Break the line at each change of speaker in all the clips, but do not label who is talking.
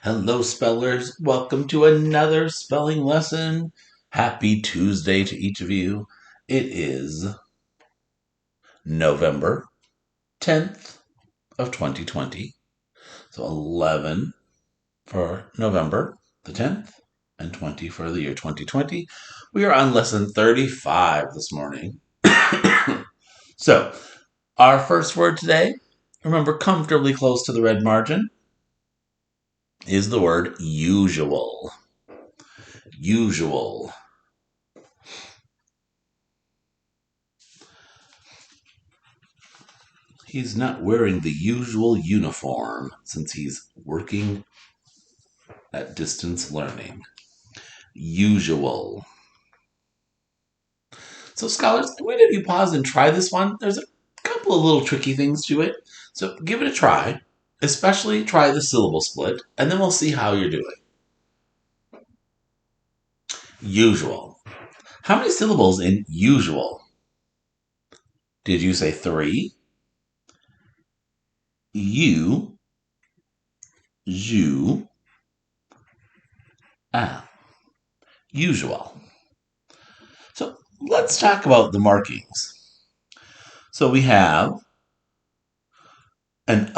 Hello, spellers. Welcome to another spelling lesson. Happy Tuesday to each of you. It is November 10th of 2020. So 11 for November the 10th and 20 for the year 2020. We are on lesson 35 this morning. So our first word today, remember comfortably close to the red margin, is the word usual. Usual. He's not wearing the usual uniform since he's working at distance learning. Usual. So scholars, I'm going to have you pause and try this one. There's a couple of little tricky things to it. So give it a try. Especially try the syllable split, and then we'll see how you're doing. Usual. How many syllables in usual? Did you say 3? You, you, usual. So let's talk about the markings. So we have an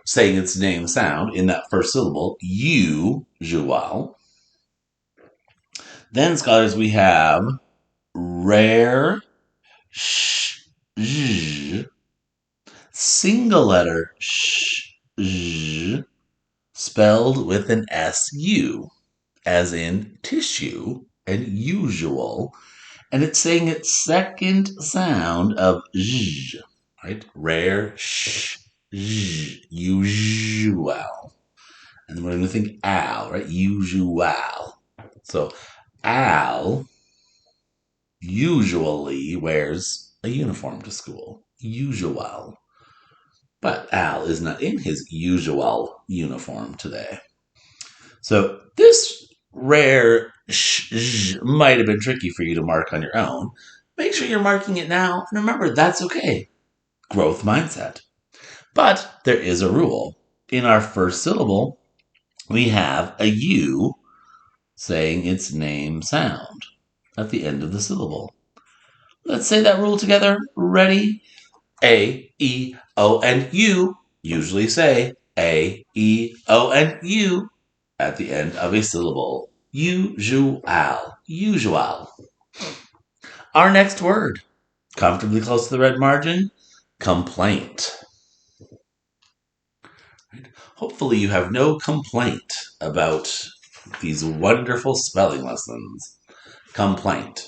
saying its name sound in that first syllable, usual. Then, scholars, we have rare, single letter spelled with an SU, as in tissue and usual. And it's saying its second sound of right? Rare, usual. And then we're going to think al, right? Usual. So Al usually wears a uniform to school. Usual. But Al is not in his usual uniform today. So this rare might have been tricky for you to mark on your own. Make sure you're marking it now. And remember, that's okay. Growth mindset. But there is a rule. In our first syllable, we have a U saying its name sound at the end of the syllable. Let's say that rule together. Ready? A, E, O, and U. Usually say A, E, O, and U at the end of a syllable. Usual. Usual. Our next word, comfortably close to the red margin, complaint. Hopefully you have no complaint about these wonderful spelling lessons. Complaint.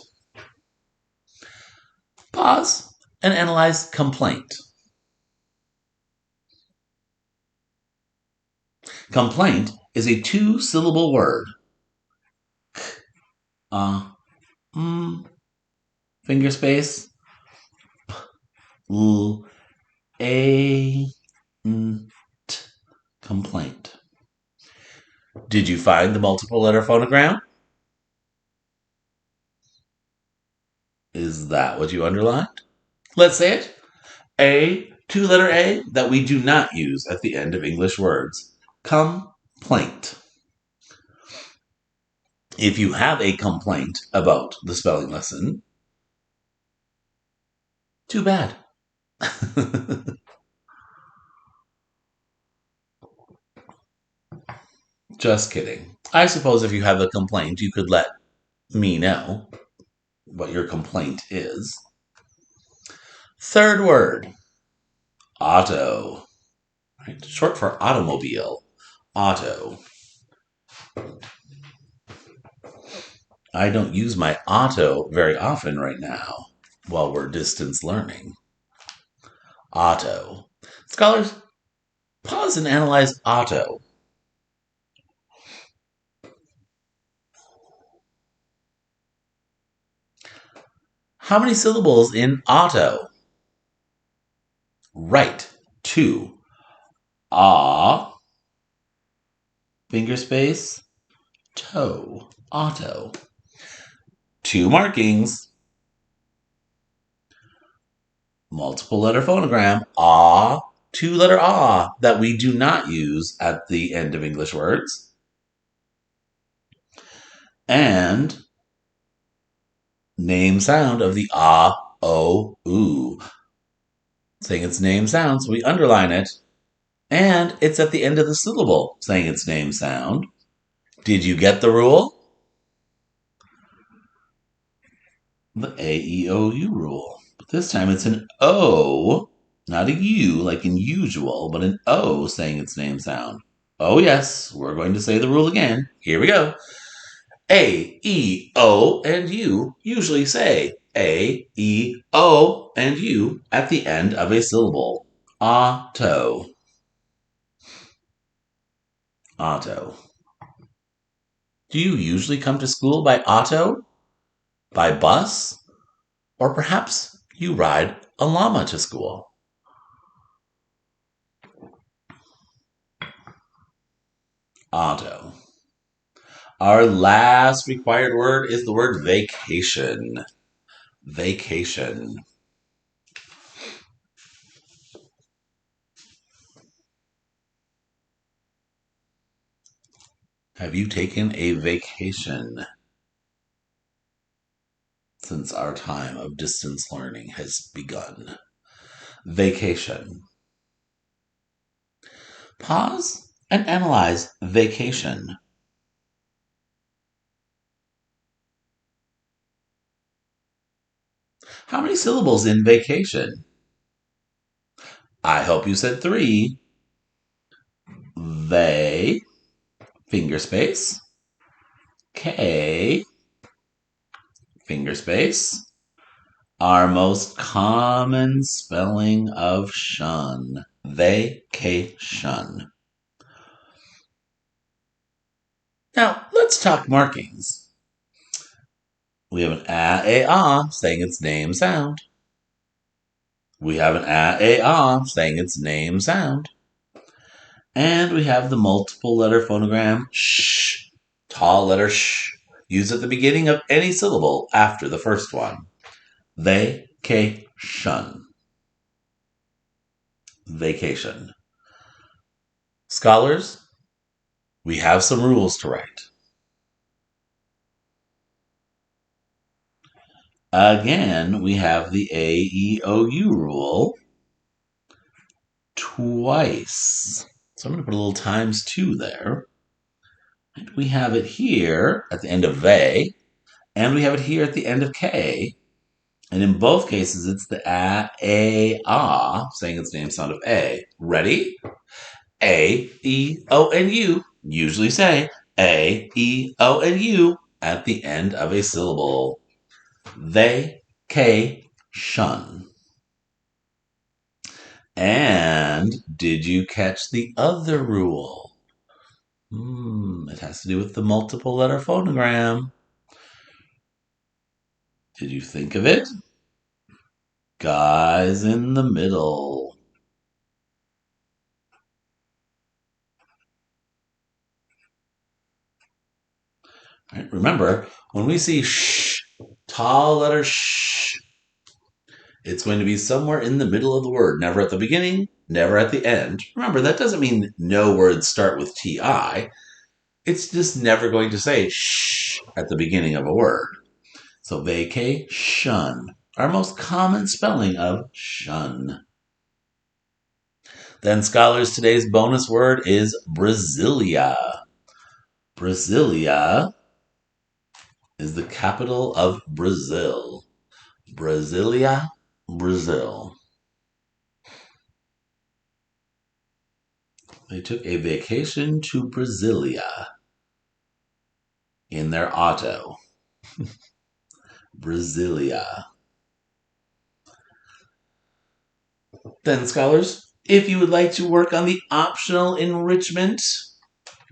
Pause and analyze complaint. Complaint is a 2-syllable word. Finger space. Complaint. Did you find the multiple letter phonogram? Is that what you underlined? Let's say it. A, 2-letter A that we do not use at the end of English words. Complaint. If you have a complaint about the spelling lesson, too bad. Just kidding. I suppose if you have a complaint, you could let me know what your complaint is. Third word, auto. Right? Short for automobile. Auto. I don't use my auto very often right now while we're distance learning. Auto. Scholars, pause and analyze auto. How many syllables in auto? Right. 2. Ah. Finger space. Toe. Auto. 2 markings. Multiple letter phonogram. Ah. two-letter ah that we do not use at the end of English words. And name sound of the ah, o, oo. Saying its name sound, so we underline it. And it's at the end of the syllable, saying its name sound. Did you get the rule? The A-E-O-U rule. But this time it's an O, not a U like in usual, but an O saying its name sound. Oh, yes, we're going to say the rule again. Here we go. A, E, O, and U usually say A, E, O, and U at the end of a syllable. Auto. Auto. Do you usually come to school by auto? By bus? Or perhaps you ride a llama to school? Auto. Our last required word is the word vacation. Vacation. Have you taken a vacation since our time of distance learning has begun? Vacation. Pause and analyze vacation. How many syllables in vacation? I hope you said 3. They, finger space, K, finger space, our most common spelling of shun. Vacation. Now, let's talk markings. We have an ah saying its name sound. We have an ah saying its name sound. And we have the multiple letter phonogram sh, tall letter sh, used at the beginning of any syllable after the first one. Vacation. Vacation. Scholars, we have some rules to write. Again, we have the A-E-O-U rule twice. So I'm going to put a little times 2 there. And we have it here at the end of they, and we have it here at the end of K. And in both cases, it's the a, ah, saying its name sound of A. Ready? A, E, O, and U. Usually say A, E, O, and U at the end of a syllable. They, K, shun. And did you catch the other rule? It has to do with the multiple letter phonogram. Did you think of it? Guys in the middle. Right, remember, when we see sh, tall letter sh, it's going to be somewhere in the middle of the word, never at the beginning, never at the end. Remember, that doesn't mean no words start with TI. It's just never going to say sh at the beginning of a word. So vacation, our most common spelling of shun. Then, scholars, today's bonus word is Brasilia. Brasilia is the capital of Brazil. Brasilia, Brazil. They took a vacation to Brasilia in their auto. Brasilia. Then, scholars, if you would like to work on the optional enrichment,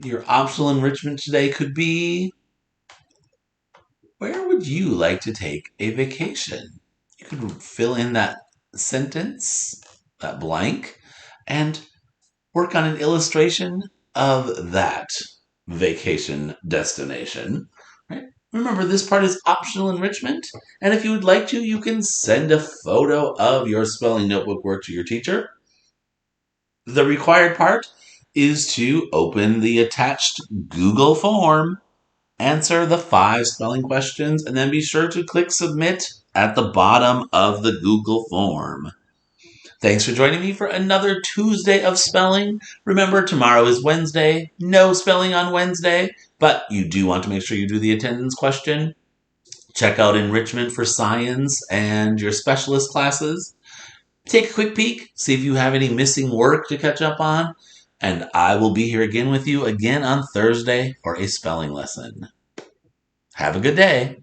your optional enrichment today could be, where would you like to take a vacation? You could fill in that sentence, that blank, and work on an illustration of that vacation destination. Right? Remember, this part is optional enrichment, and if you would like to, you can send a photo of your spelling notebook work to your teacher. The required part is to open the attached Google form, answer the 5 spelling questions, and then be sure to click submit at the bottom of the Google form. Thanks for joining me for another Tuesday of spelling. Remember, tomorrow is Wednesday. No spelling on Wednesday, but you do want to make sure you do the attendance question. Check out enrichment for science and your specialist classes. Take a quick peek, see if you have any missing work to catch up on, and I will be here again with you again on Thursday for a spelling lesson. Have a good day.